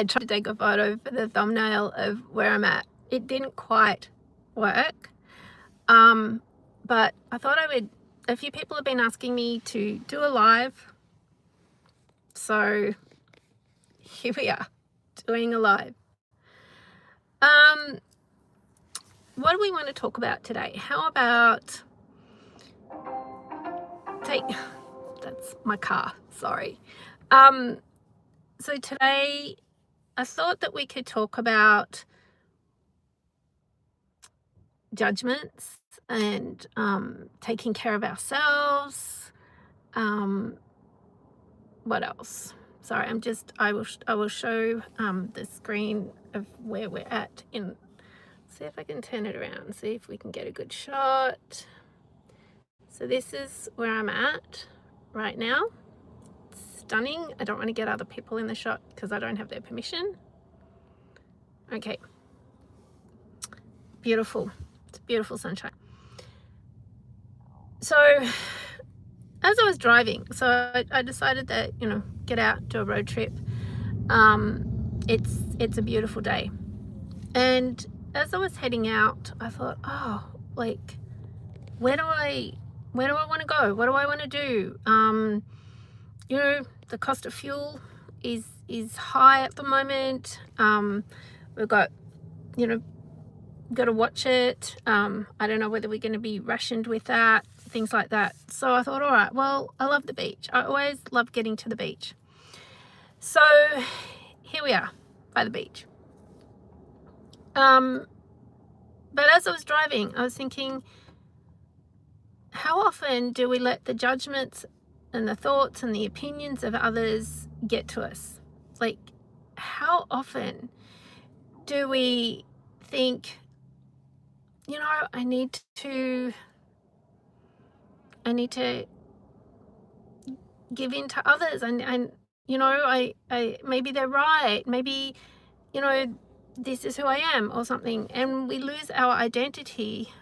I tried to take a photo for the thumbnail of where I'm at. It didn't quite work. But I thought a few people have been asking me to do a live. So here we are, doing a live. What do we want to talk about today? How about that's my car, sorry. So today I thought that we could talk about judgments and taking care of ourselves. What else? Sorry, I will show the screen of where we're at in. See if I can turn it around, see if we can get a good shot. So this is where I'm at right now. It's stunning. I don't want to get other people in the shot because I don't have their permission. Okay. Beautiful. It's beautiful sunshine. So as I was driving, so I decided that, get out, do a road trip. It's a beautiful day. And as I was heading out, I thought, like, where do I want to go? What do I want to do? The cost of fuel is high at the moment. We've got, got to watch it. I don't know whether we're going to be rationed with that, things like that. So I thought, all right, well, I love the beach. I always love getting to the beach. So here we are by the beach. But as I was driving, I was thinking, how often do we let the judgments and the thoughts and the opinions of others get to us? Like, how often do we think, I need to give in to others, and I maybe they're right, maybe this is who I am or something, and we lose our identity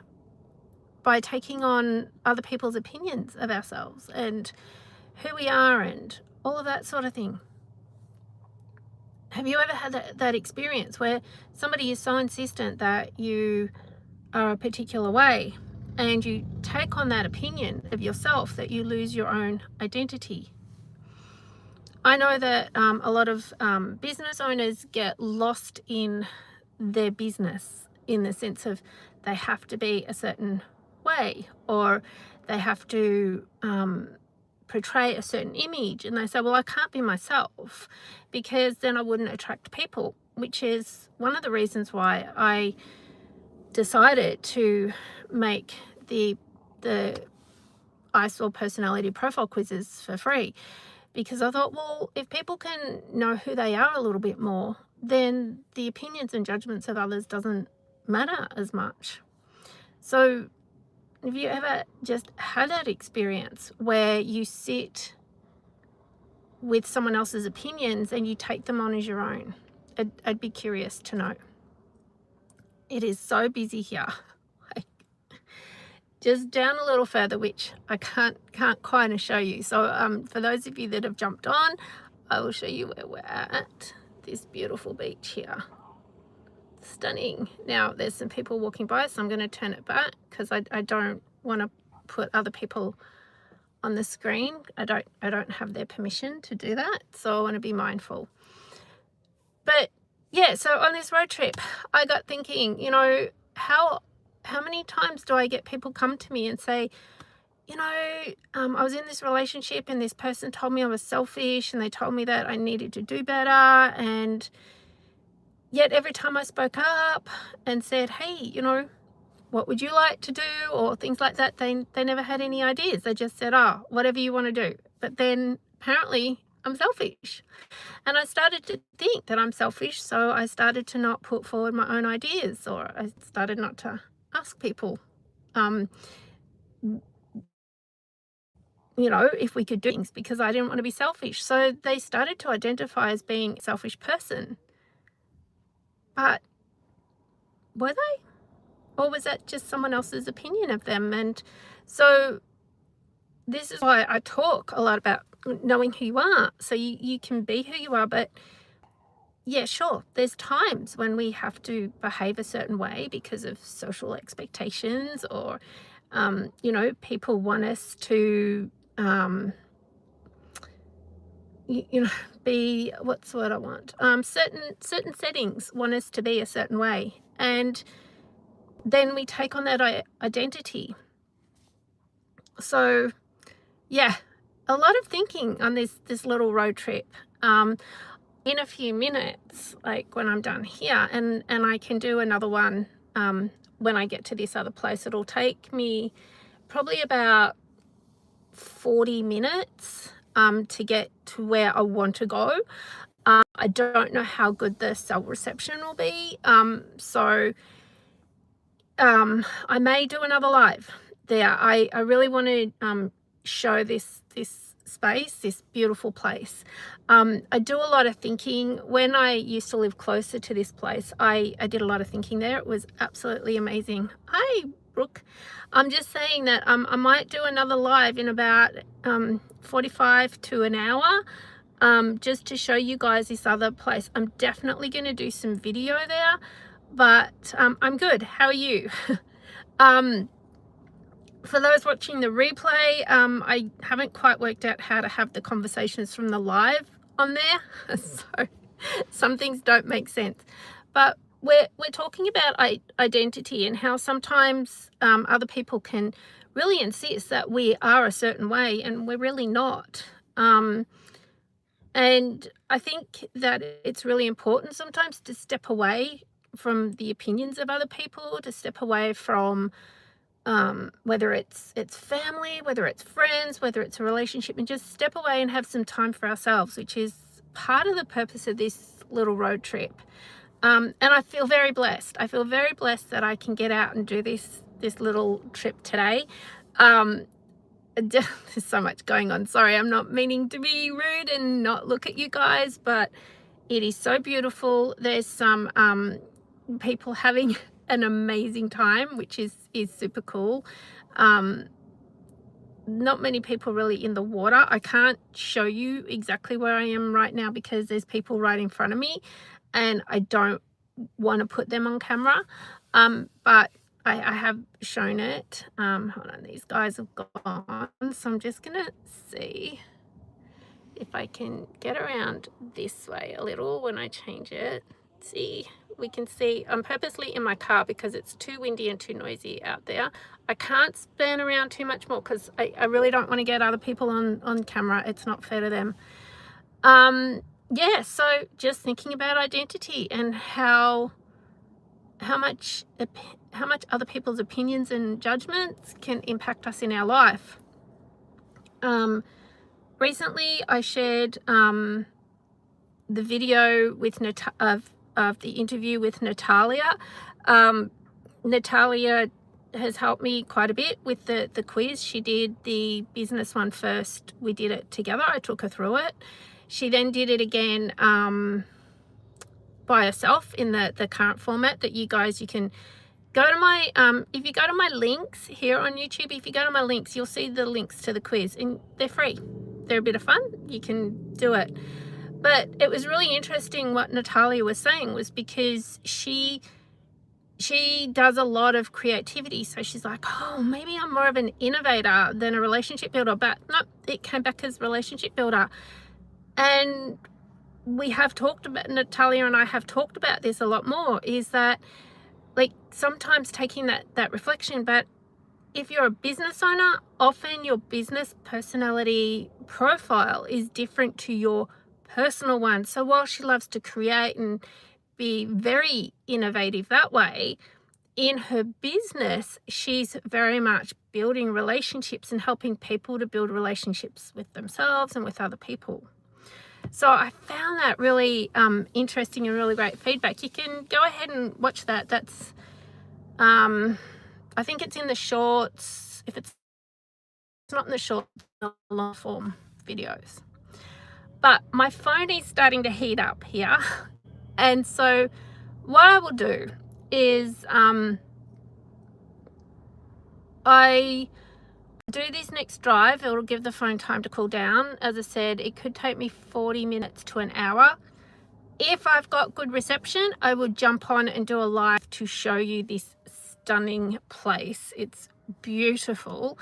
by taking on other people's opinions of ourselves and who we are and all of that sort of thing. Have you ever had that experience where somebody is so insistent that you are a particular way and you take on that opinion of yourself that you lose your own identity? I know that a lot of business owners get lost in their business in the sense of they have to be a certain way, or they have to portray a certain image, and they say, well, I can't be myself because then I wouldn't attract people, which is one of the reasons why I decided to make the ISOARe personality profile quizzes for free, because I thought, well, if people can know who they are a little bit more, then the opinions and judgments of others doesn't matter as much. So have you ever just had that experience where you sit with someone else's opinions and you take them on as your own? I'd be curious to know. It is so busy here. Just down a little further, which I can't kind of show you. So for those of you that have jumped on, I will show you where we're at. This beautiful beach here. Stunning. Now there's some people walking by, so I'm going to turn it back because I don't want to put other people on the screen. I don't have their permission to do that, so I want to be mindful. But yeah, so on this road trip, I got thinking, how many times do I get people come to me and say, I was in this relationship and this person told me I was selfish and they told me that I needed to do better, and yet every time I spoke up and said, hey, what would you like to do, or things like that, they never had any ideas. They just said, whatever you want to do. But then apparently I'm selfish. And I started to think that I'm selfish, so I started to not put forward my own ideas, or I started not to ask people, if we could do things, because I didn't want to be selfish. So they started to identify as being a selfish person. But were they? Or was that just someone else's opinion of them? And so this is why I talk a lot about knowing who you are. So you can be who you are, but yeah, sure, there's times when we have to behave a certain way because of social expectations, or you know, people want us to you know, be, what's the word I want, certain settings want us to be a certain way, and then we take on that identity. So yeah, a lot of thinking on this little road trip. In a few minutes, like when I'm done here, and I can do another one when I get to this other place. It'll take me probably about 40 minutes to get to where I want to go. I don't know how good the cell reception will be, so I may do another live there. I really want to show this space, this beautiful place. I do a lot of thinking. When I used to live closer to this place, I did a lot of thinking there. It was absolutely amazing. Hi, Brooke. I'm just saying that I might do another live in about 45 to an hour, just to show you guys this other place. I'm definitely going to do some video there, but I'm good. How are you? For those watching the replay, I haven't quite worked out how to have the conversations from the live on there, so some things don't make sense. But we're talking about identity, and how sometimes other people can really insist that we are a certain way and we're really not. And I think that it's really important sometimes to step away from the opinions of other people, to step away from whether it's family, whether it's friends, whether it's a relationship, and just step away and have some time for ourselves, which is part of the purpose of this little road trip. And I feel very blessed. I feel very blessed that I can get out and do this little trip today. There's so much going on. Sorry, I'm not meaning to be rude and not look at you guys, but it is so beautiful. There's some people having an amazing time, which is super cool. Not many people really in the water. I can't show you exactly where I am right now because there's people right in front of me and I don't want to put them on camera, but I have shown it. Hold on, these guys have gone, so I'm just gonna see if I can get around this way a little when I change it. See, we can see I'm purposely in my car because it's too windy and too noisy out there. I can't span around too much more because I really don't want to get other people on camera. It's not fair to them. Yeah, so just thinking about identity and how much other people's opinions and judgments can impact us in our life. Recently I shared the video with of the interview with Natalia. Natalia has helped me quite a bit with the quiz. She did the business one first. We did it together. I took her through it. She then did it again by herself in the current format that you can go to my if you go to my links here on YouTube, if you go to my links, you'll see the links to the quiz, and they're free. They're a bit of fun. You can do it. But it was really interesting what Natalia was saying, was because she does a lot of creativity. So she's like, oh, maybe I'm more of an innovator than a relationship builder. But no, it came back as relationship builder. And we have talked about, Natalia and I have talked about this a lot more, is that like sometimes taking that reflection. But if you're a business owner, often your business personality profile is different to your personal one. So while she loves to create and be very innovative that way, in her business, she's very much building relationships and helping people to build relationships with themselves and with other people. So I found that really interesting and really great feedback. You can go ahead and watch that. That's, I think it's in the shorts. If it's not in the short, long form videos. But my phone is starting to heat up here. And so what I will do is I do this next drive. It'll give the phone time to cool down. As I said, it could take me 40 minutes to an hour. if I've got good reception, I will jump on and do a live to show you this stunning place. It's beautiful.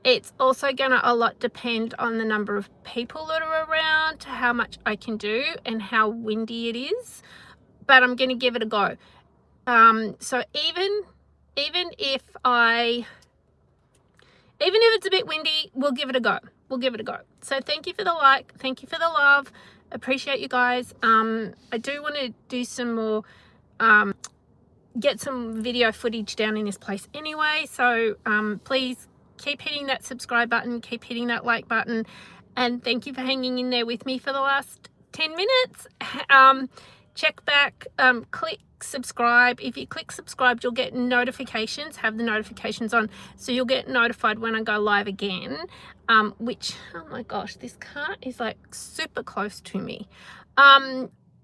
It's also gonna a lot depend on the number of people that are around, how much I can do and how windy it is, but I'm gonna give it a go. So even if it's a bit windy, we'll give it a go. We'll give it a go. So thank you for the like, thank you for the love. Appreciate you guys. I do want to do some more, get some video footage down in this place anyway. So please keep hitting that subscribe button, keep hitting that like button, and thank you for hanging in there with me for the last 10 minutes. Check back, click subscribe. If you click subscribe, you'll get notifications, have the notifications on, so you'll get notified when I go live again, which, oh my gosh, this car is like super close to me.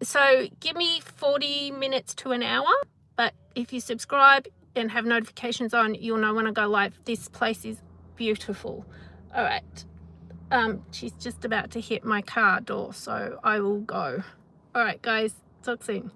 So give me 40 minutes to an hour, but if you subscribe and have notifications on, you'll know when I go live. This place is beautiful. All right, she's just about to hit my car door, so I will go. All right guys, talk soon.